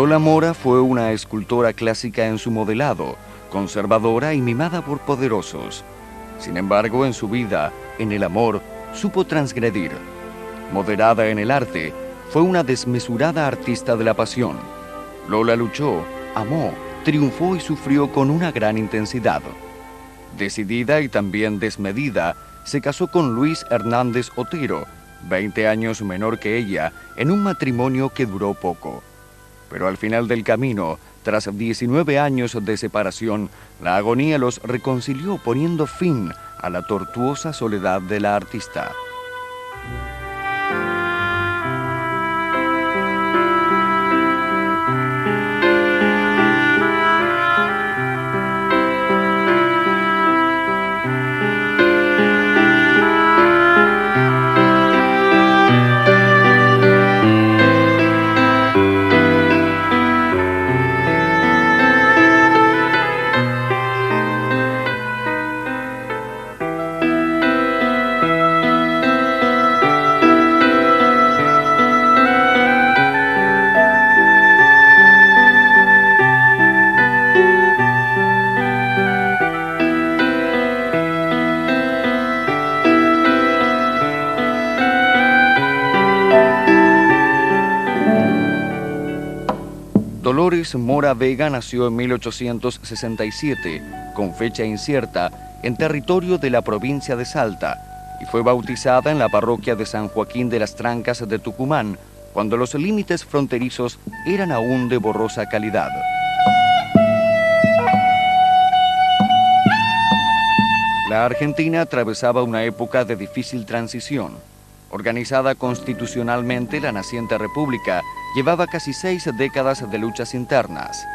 Lola Mora fue una escultora clásica en su modelado, conservadora y mimada por poderosos. Sin embargo, en su vida, en el amor, supo transgredir. Moderada en el arte, fue una desmesurada artista de la pasión. Lola luchó, amó, triunfó y sufrió con una gran intensidad. Decidida y también desmedida, se casó con Luis Hernández Otero, 20 años menor que ella, en un matrimonio que duró poco. Pero al final del camino, tras 19 años de separación, la agonía los reconcilió poniendo fin a la tortuosa soledad de la artista. Dolores Mora Vega nació en 1867, con fecha incierta, en territorio de la provincia de Salta, y fue bautizada en la parroquia de San Joaquín de las Trancas de Tucumán, cuando los límites fronterizos eran aún de borrosa calidad. La Argentina atravesaba una época de difícil transición. Organizada constitucionalmente, la naciente república llevaba casi 6 décadas de luchas internas.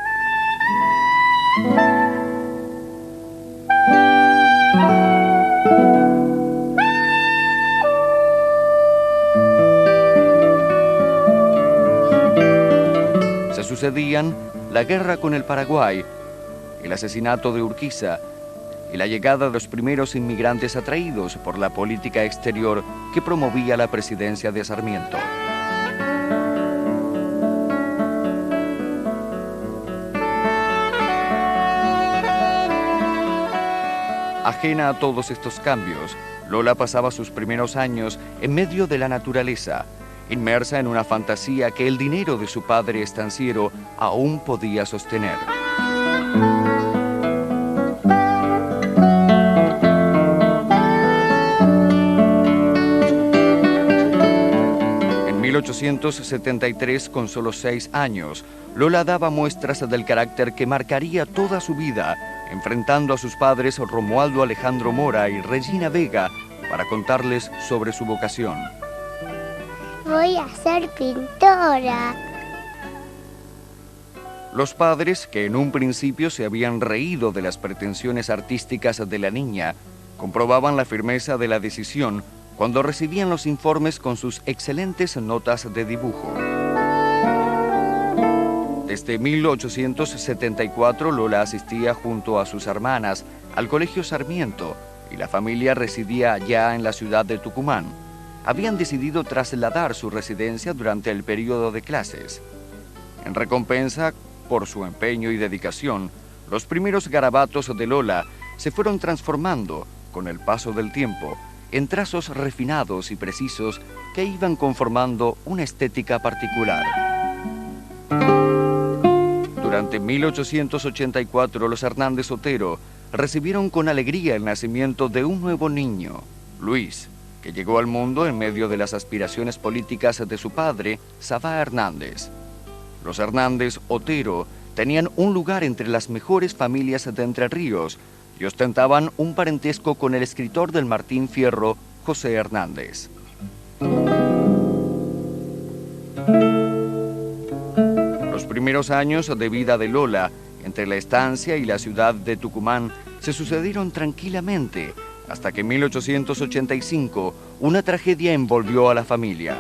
Se sucedían la guerra con el Paraguay, el asesinato de Urquiza y la llegada de los primeros inmigrantes atraídos por la política exterior que promovía la presidencia de Sarmiento. Ajena a todos estos cambios, Lola pasaba sus primeros años en medio de la naturaleza, inmersa en una fantasía que el dinero de su padre estanciero aún podía sostener. En 1873, con solo 6 años, Lola daba muestras del carácter que marcaría toda su vida, enfrentando a sus padres Romualdo Alejandro Mora y Regina Vega para contarles sobre su vocación. Voy a ser pintora. Los padres, que en un principio se habían reído de las pretensiones artísticas de la niña, comprobaban la firmeza de la decisión cuando recibían los informes con sus excelentes notas de dibujo. Desde 1874, Lola asistía junto a sus hermanas al Colegio Sarmiento y la familia residía ya en la ciudad de Tucumán. Habían decidido trasladar su residencia durante el periodo de clases. En recompensa por su empeño y dedicación, los primeros garabatos de Lola se fueron transformando, con el paso del tiempo, en trazos refinados y precisos que iban conformando una estética particular. Durante 1884, los Hernández Otero recibieron con alegría el nacimiento de un nuevo niño, Luis, que llegó al mundo en medio de las aspiraciones políticas de su padre, Sabá Hernández. Los Hernández Otero tenían un lugar entre las mejores familias de Entre Ríos y ostentaban un parentesco con el escritor del Martín Fierro, José Hernández. Los primeros años de vida de Lola, entre la estancia y la ciudad de Tucumán, se sucedieron tranquilamente, hasta que en 1885 una tragedia envolvió a la familia.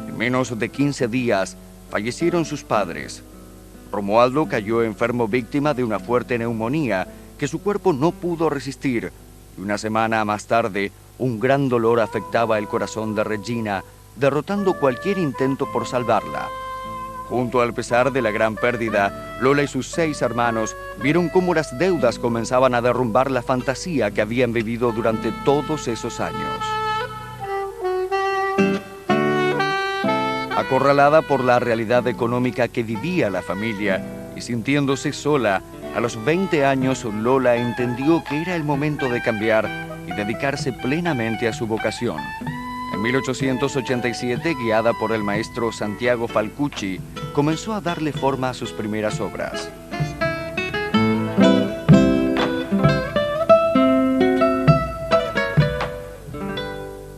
En menos de 15 días fallecieron sus padres. Romualdo cayó enfermo víctima de una fuerte neumonía que su cuerpo no pudo resistir, y una semana más tarde un gran dolor afectaba el corazón de Regina, derrotando cualquier intento por salvarla. Junto al pesar de la gran pérdida, Lola y sus 6 hermanos vieron cómo las deudas comenzaban a derrumbar la fantasía que habían vivido durante todos esos años. Acorralada por la realidad económica que vivía la familia y sintiéndose sola, a los 20 años Lola entendió que era el momento de cambiar y dedicarse plenamente a su vocación. En 1887, guiada por el maestro Santiago Falcucci, comenzó a darle forma a sus primeras obras.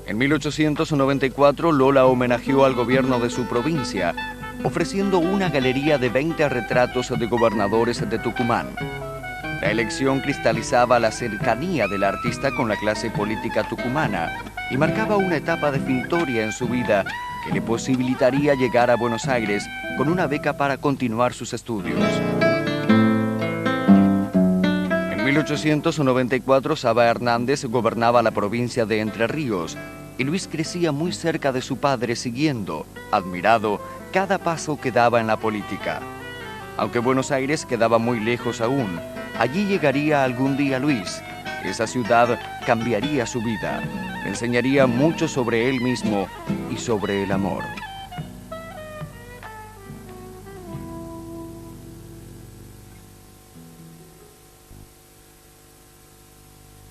En 1894, Lola homenajeó al gobierno de su provincia, ofreciendo una galería de 20 retratos de gobernadores de Tucumán. La elección cristalizaba la cercanía del artista con la clase política tucumana y marcaba una etapa definitoria en su vida que le posibilitaría llegar a Buenos Aires con una beca para continuar sus estudios. En 1894, Saba Hernández gobernaba la provincia de Entre Ríos y Luis crecía muy cerca de su padre siguiendo, admirado, cada paso que daba en la política. Aunque Buenos Aires quedaba muy lejos aún, allí llegaría algún día Luis. Esa ciudad cambiaría su vida, le enseñaría mucho sobre él mismo y sobre el amor.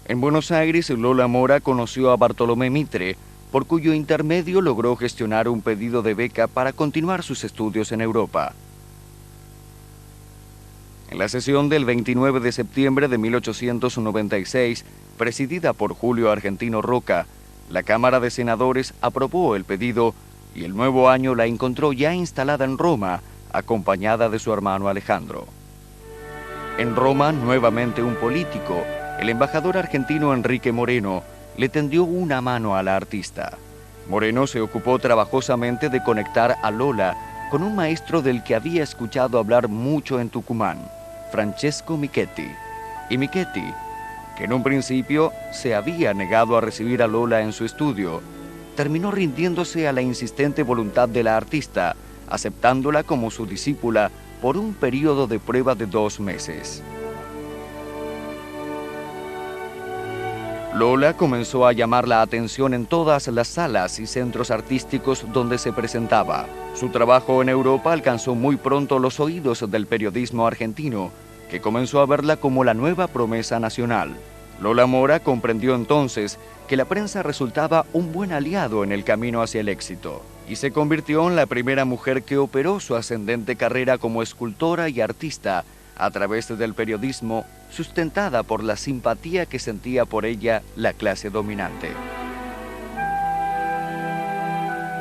En Buenos Aires, Lola Mora conoció a Bartolomé Mitre, por cuyo intermedio logró gestionar un pedido de beca para continuar sus estudios en Europa. En la sesión del 29 de septiembre de 1896, presidida por Julio Argentino Roca, la Cámara de Senadores aprobó el pedido y el nuevo año la encontró ya instalada en Roma, acompañada de su hermano Alejandro. En Roma, nuevamente un político, el embajador argentino Enrique Moreno, le tendió una mano a la artista. Moreno se ocupó trabajosamente de conectar a Lola con un maestro del que había escuchado hablar mucho en Tucumán, Francesco Michetti. Y Michetti, que en un principio se había negado a recibir a Lola en su estudio, terminó rindiéndose a la insistente voluntad de la artista, aceptándola como su discípula por un periodo de prueba de 2 meses. Lola comenzó a llamar la atención en todas las salas y centros artísticos donde se presentaba. Su trabajo en Europa alcanzó muy pronto los oídos del periodismo argentino, que comenzó a verla como la nueva promesa nacional. Lola Mora comprendió entonces que la prensa resultaba un buen aliado en el camino hacia el éxito, y se convirtió en la primera mujer que operó su ascendente carrera como escultora y artista a través del periodismo, sustentada por la simpatía que sentía por ella la clase dominante.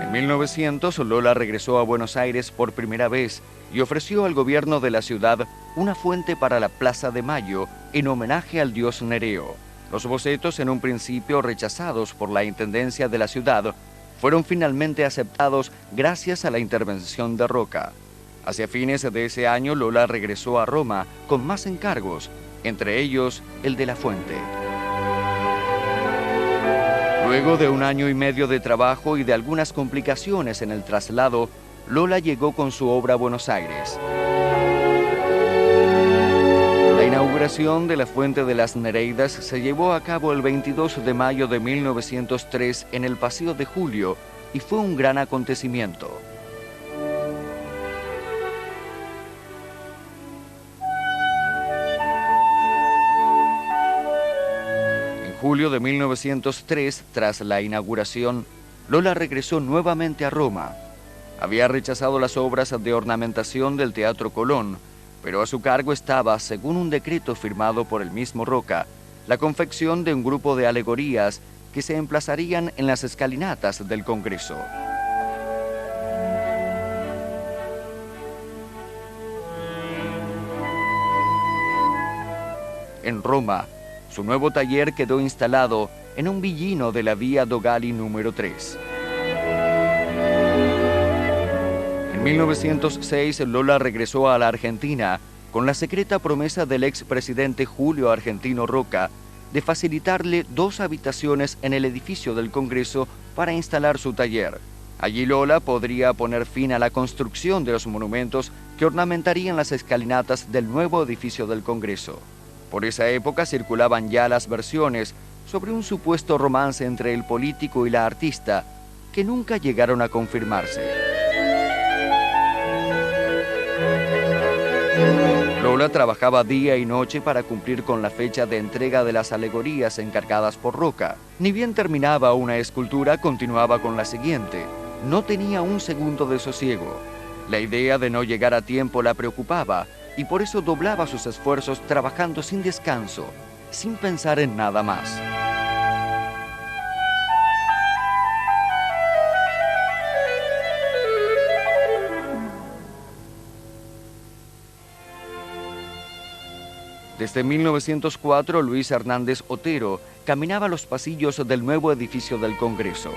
En 1900, Lola regresó a Buenos Aires por primera vez y ofreció al gobierno de la ciudad una fuente para la Plaza de Mayo en homenaje al dios Nereo. Los bocetos, en un principio rechazados por la intendencia de la ciudad, fueron finalmente aceptados gracias a la intervención de Roca. Hacia fines de ese año, Lola regresó a Roma con más encargos, entre ellos el de la fuente. Luego de 1 año y medio de trabajo y de algunas complicaciones en el traslado, Lola llegó con su obra a Buenos Aires. La inauguración de la Fuente de las Nereidas se llevó a cabo el 22 de mayo de 1903 en el Paseo de Julio y fue un gran acontecimiento. Julio de 1903, tras la inauguración, Lola regresó nuevamente a Roma. Había rechazado las obras de ornamentación del Teatro Colón, pero a su cargo estaba, según un decreto firmado por el mismo Roca, la confección de un grupo de alegorías que se emplazarían en las escalinatas del Congreso. En Roma, su nuevo taller quedó instalado en un villino de la Vía Dogali número 3. En 1906, Lola regresó a la Argentina con la secreta promesa del expresidente Julio Argentino Roca de facilitarle 2 habitaciones en el edificio del Congreso para instalar su taller. Allí Lola podría poner fin a la construcción de los monumentos que ornamentarían las escalinatas del nuevo edificio del Congreso. Por esa época circulaban ya las versiones sobre un supuesto romance entre el político y la artista, que nunca llegaron a confirmarse. Lola trabajaba día y noche para cumplir con la fecha de entrega de las alegorías encargadas por Roca. Ni bien terminaba una escultura, continuaba con la siguiente. No tenía un segundo de sosiego. La idea de no llegar a tiempo la preocupaba y por eso doblaba sus esfuerzos trabajando sin descanso, sin pensar en nada más. Desde 1904, Luis Hernández Otero caminaba los pasillos del nuevo edificio del Congreso.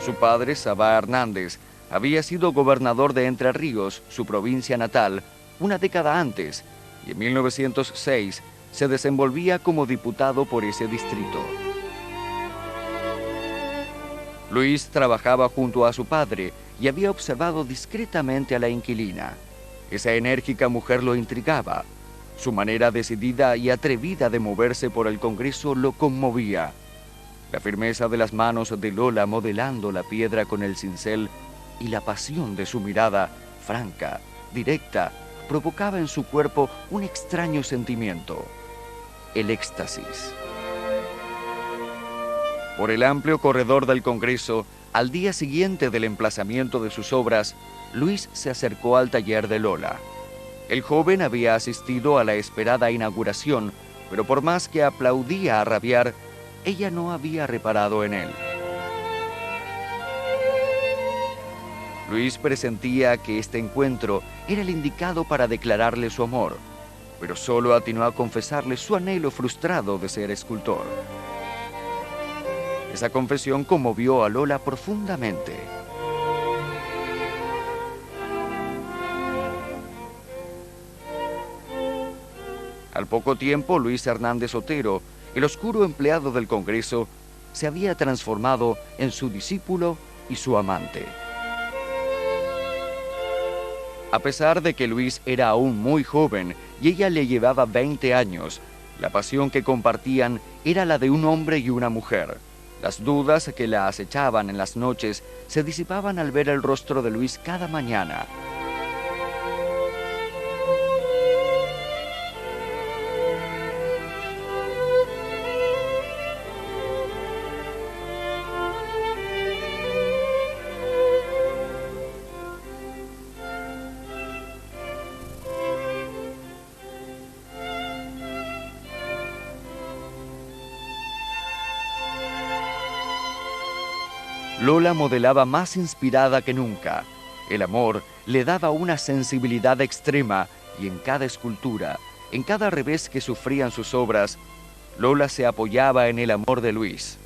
Su padre, Sabá Hernández, había sido gobernador de Entre Ríos, su provincia natal, una década antes, y en 1906 se desenvolvía como diputado por ese distrito. Luis trabajaba junto a su padre y había observado discretamente a la inquilina. Esa enérgica mujer lo intrigaba. Su manera decidida y atrevida de moverse por el Congreso lo conmovía. La firmeza de las manos de Lola modelando la piedra con el cincel y la pasión de su mirada, franca, directa, provocaba en su cuerpo un extraño sentimiento, el éxtasis. Por el amplio corredor del Congreso, al día siguiente del emplazamiento de sus obras, Luis se acercó al taller de Lola. El joven había asistido a la esperada inauguración, pero por más que aplaudía a rabiar, ella no había reparado en él. Luis presentía que este encuentro era el indicado para declararle su amor, pero solo atinó a confesarle su anhelo frustrado de ser escultor. Esa confesión conmovió a Lola profundamente. Al poco tiempo, Luis Hernández Otero, el oscuro empleado del Congreso, se había transformado en su discípulo y su amante. A pesar de que Luis era aún muy joven y ella le llevaba 20 años, la pasión que compartían era la de un hombre y una mujer. Las dudas que la acechaban en las noches se disipaban al ver el rostro de Luis cada mañana. Lola modelaba más inspirada que nunca. El amor le daba una sensibilidad extrema y en cada escultura, en cada revés que sufrían sus obras, Lola se apoyaba en el amor de Luis.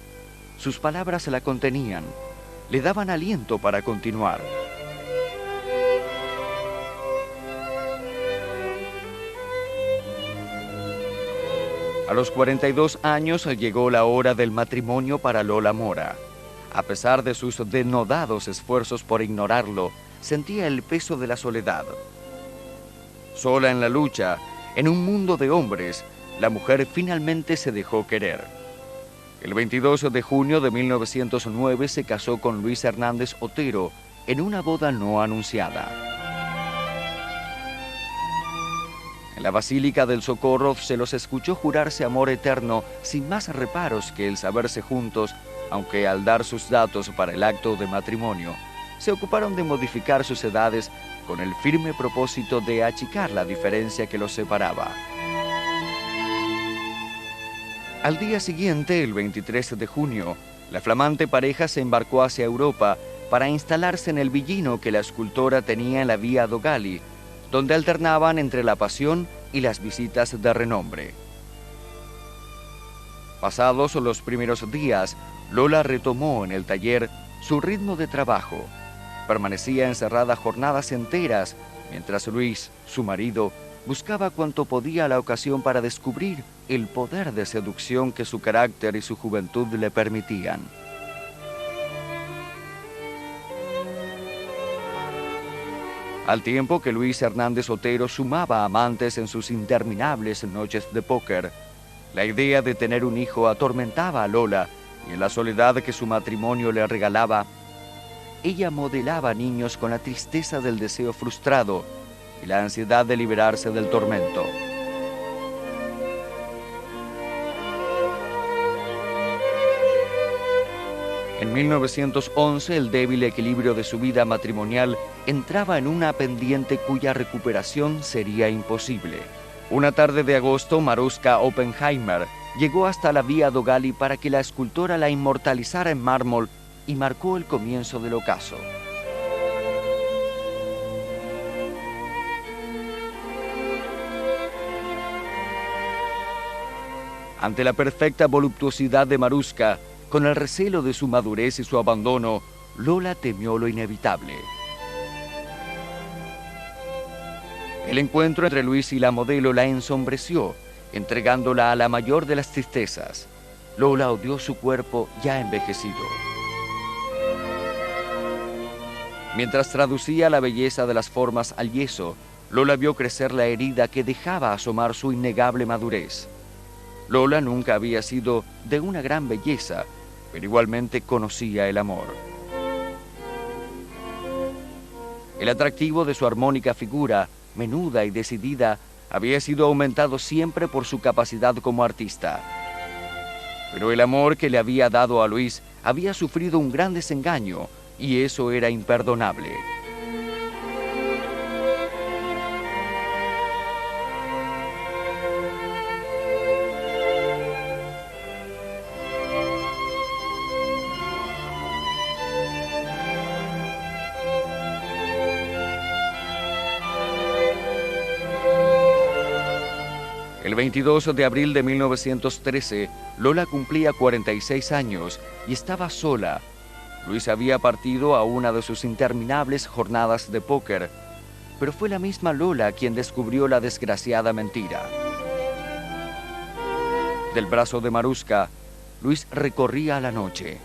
Sus palabras la contenían, le daban aliento para continuar. A los 42 años llegó la hora del matrimonio para Lola Mora. A pesar de sus denodados esfuerzos por ignorarlo, sentía el peso de la soledad. Sola en la lucha, en un mundo de hombres, la mujer finalmente se dejó querer. El 22 de junio de 1909 se casó con Luis Hernández Otero en una boda no anunciada. En la Basílica del Socorro se los escuchó jurarse amor eterno sin más reparos que el saberse juntos, aunque al dar sus datos para el acto de matrimonio, se ocuparon de modificar sus edades con el firme propósito de achicar la diferencia que los separaba. Al día siguiente, el 23 de junio, la flamante pareja se embarcó hacia Europa para instalarse en el villino que la escultora tenía en la Vía Dogali, donde alternaban entre la pasión y las visitas de renombre. Pasados los primeros días, Lola retomó en el taller su ritmo de trabajo. Permanecía encerrada jornadas enteras, mientras Luis, su marido, buscaba cuanto podía la ocasión para descubrir el poder de seducción que su carácter y su juventud le permitían. Al tiempo que Luis Hernández Otero sumaba amantes en sus interminables noches de póker, la idea de tener un hijo atormentaba a Lola, y en la soledad que su matrimonio le regalaba, ella modelaba niños con la tristeza del deseo frustrado y la ansiedad de liberarse del tormento. En 1911, el débil equilibrio de su vida matrimonial entraba en una pendiente cuya recuperación sería imposible. Una tarde de agosto, Maruska Oppenheimer llegó hasta la Vía Dogali para que la escultora la inmortalizara en mármol y marcó el comienzo del ocaso. Ante la perfecta voluptuosidad de Maruska, con el recelo de su madurez y su abandono, Lola temió lo inevitable. El encuentro entre Luis y la modelo la ensombreció, entregándola a la mayor de las tristezas. Lola odió su cuerpo ya envejecido. Mientras traducía la belleza de las formas al yeso, Lola vio crecer la herida que dejaba asomar su innegable madurez. Lola nunca había sido de una gran belleza, pero igualmente conocía el amor. El atractivo de su armónica figura, menuda y decidida, había sido aumentado siempre por su capacidad como artista. Pero el amor que le había dado a Luis había sufrido un gran desengaño, y eso era imperdonable. El 22 de abril de 1913, Lola cumplía 46 años y estaba sola. Luis había partido a una de sus interminables jornadas de póker, pero fue la misma Lola quien descubrió la desgraciada mentira. Del brazo de Maruska, Luis recorría la noche.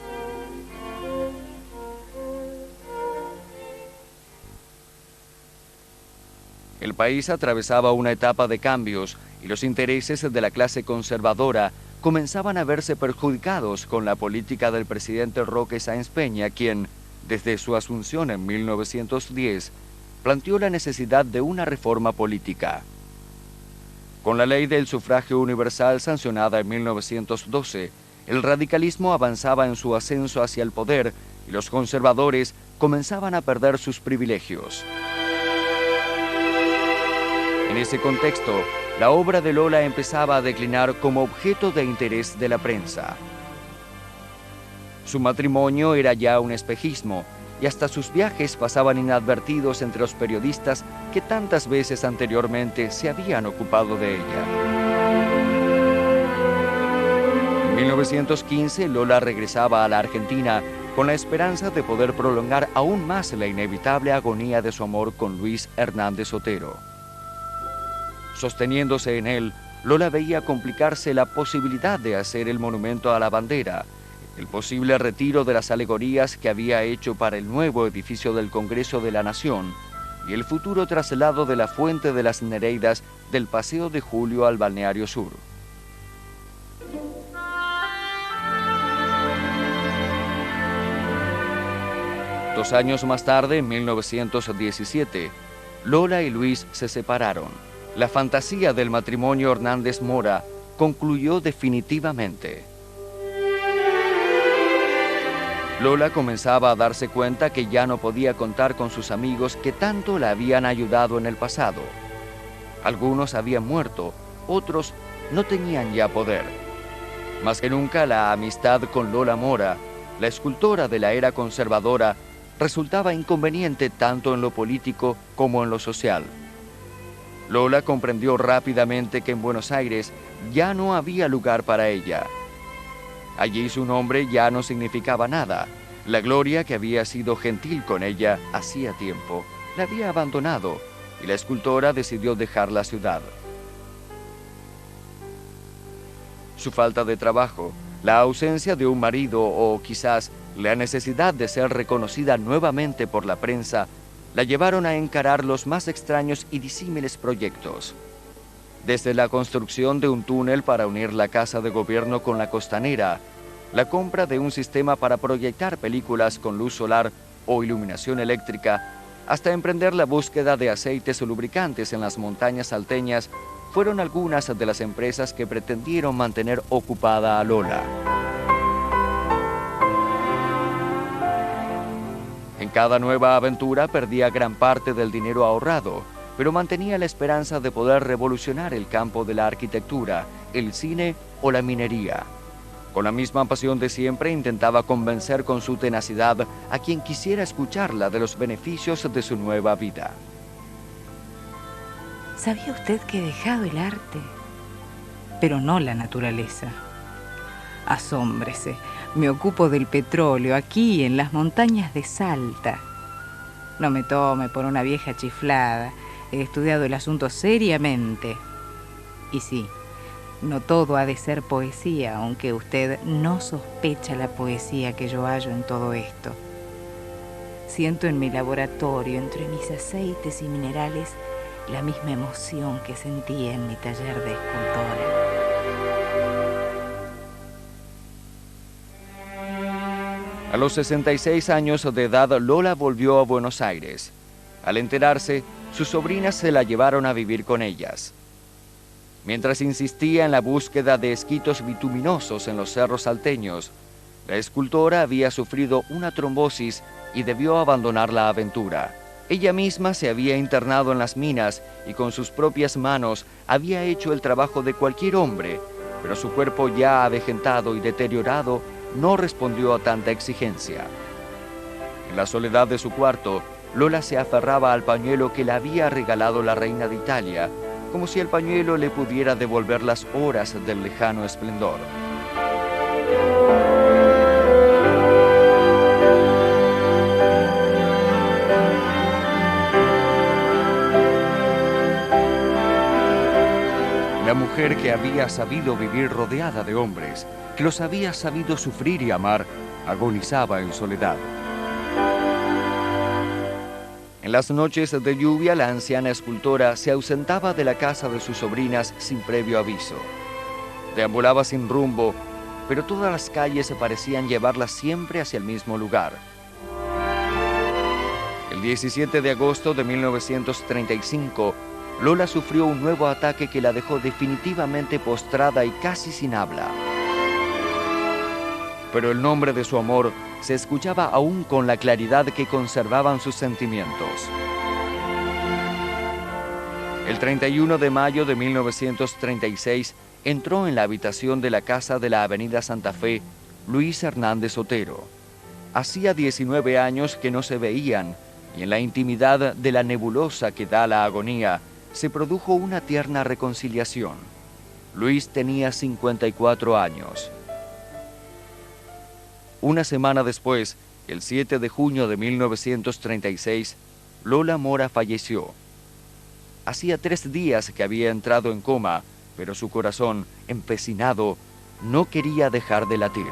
El país atravesaba una etapa de cambios y los intereses de la clase conservadora comenzaban a verse perjudicados con la política del presidente Roque Sáenz Peña, quien, desde su asunción en 1910, planteó la necesidad de una reforma política. Con la ley del sufragio universal sancionada en 1912, el radicalismo avanzaba en su ascenso hacia el poder y los conservadores comenzaban a perder sus privilegios. En ese contexto, la obra de Lola empezaba a declinar como objeto de interés de la prensa. Su matrimonio era ya un espejismo y hasta sus viajes pasaban inadvertidos entre los periodistas que tantas veces anteriormente se habían ocupado de ella. En 1915, Lola regresaba a la Argentina con la esperanza de poder prolongar aún más la inevitable agonía de su amor con Luis Hernández Otero. Sosteniéndose en él, Lola veía complicarse la posibilidad de hacer el monumento a la bandera, el posible retiro de las alegorías que había hecho para el nuevo edificio del Congreso de la Nación y el futuro traslado de la Fuente de las Nereidas del Paseo de Julio al Balneario Sur. Dos años más tarde, en 1917, Lola y Luis se separaron. La fantasía del matrimonio Hernández Mora concluyó definitivamente. Lola comenzaba a darse cuenta que ya no podía contar con sus amigos que tanto la habían ayudado en el pasado. Algunos habían muerto, otros no tenían ya poder. Más que nunca la amistad con Lola Mora, la escultora de la era conservadora, resultaba inconveniente tanto en lo político como en lo social. Lola comprendió rápidamente que en Buenos Aires ya no había lugar para ella. Allí su nombre ya no significaba nada. La Gloria, que había sido gentil con ella hacía tiempo, la había abandonado y la escultora decidió dejar la ciudad. Su falta de trabajo, la ausencia de un marido o quizás la necesidad de ser reconocida nuevamente por la prensa la llevaron a encarar los más extraños y disímiles proyectos. Desde la construcción de un túnel para unir la Casa de Gobierno con la Costanera, la compra de un sistema para proyectar películas con luz solar o iluminación eléctrica, hasta emprender la búsqueda de aceites o lubricantes en las montañas salteñas, fueron algunas de las empresas que pretendieron mantener ocupada a Lola. En cada nueva aventura perdía gran parte del dinero ahorrado, pero mantenía la esperanza de poder revolucionar el campo de la arquitectura, el cine o la minería. Con la misma pasión de siempre intentaba convencer con su tenacidad a quien quisiera escucharla de los beneficios de su nueva vida. ¿Sabía usted que he dejado el arte, pero no la naturaleza? Asómbrese, me ocupo del petróleo aquí en las montañas de Salta. No me tome por una vieja chiflada, he estudiado el asunto seriamente. Y sí, no todo ha de ser poesía, aunque usted no sospecha la poesía que yo hallo en todo esto. Siento en mi laboratorio, entre mis aceites y minerales, la misma emoción que sentía en mi taller de escultora. A los 66 años de edad, Lola volvió a Buenos Aires. Al enterarse, sus sobrinas se la llevaron a vivir con ellas. Mientras insistía en la búsqueda de esquitos bituminosos en los cerros salteños, la escultora había sufrido una trombosis y debió abandonar la aventura. Ella misma se había internado en las minas y con sus propias manos había hecho el trabajo de cualquier hombre, pero su cuerpo ya avejentado y deteriorado no respondió a tanta exigencia. En la soledad de su cuarto, Lola se aferraba al pañuelo que le había regalado la reina de Italia, como si el pañuelo le pudiera devolver las horas del lejano esplendor. La mujer que había sabido vivir rodeada de hombres, que los había sabido sufrir y amar, agonizaba en soledad. En las noches de lluvia, la anciana escultora se ausentaba de la casa de sus sobrinas sin previo aviso. Deambulaba sin rumbo, pero todas las calles parecían llevarla siempre hacia el mismo lugar. El 17 de agosto de 1935, Lola sufrió un nuevo ataque que la dejó definitivamente postrada y casi sin habla. Pero el nombre de su amor se escuchaba aún con la claridad que conservaban sus sentimientos. El 31 de mayo de 1936 entró en la habitación de la casa de la avenida Santa Fe Luis Hernández Otero. Hacía 19 años que no se veían y en la intimidad de la nebulosa que da la agonía se produjo una tierna reconciliación. Luis tenía 54 años. Una semana después, el 7 de junio de 1936, Lola Mora falleció. Hacía 3 días que había entrado en coma, pero su corazón, empecinado, no quería dejar de latir.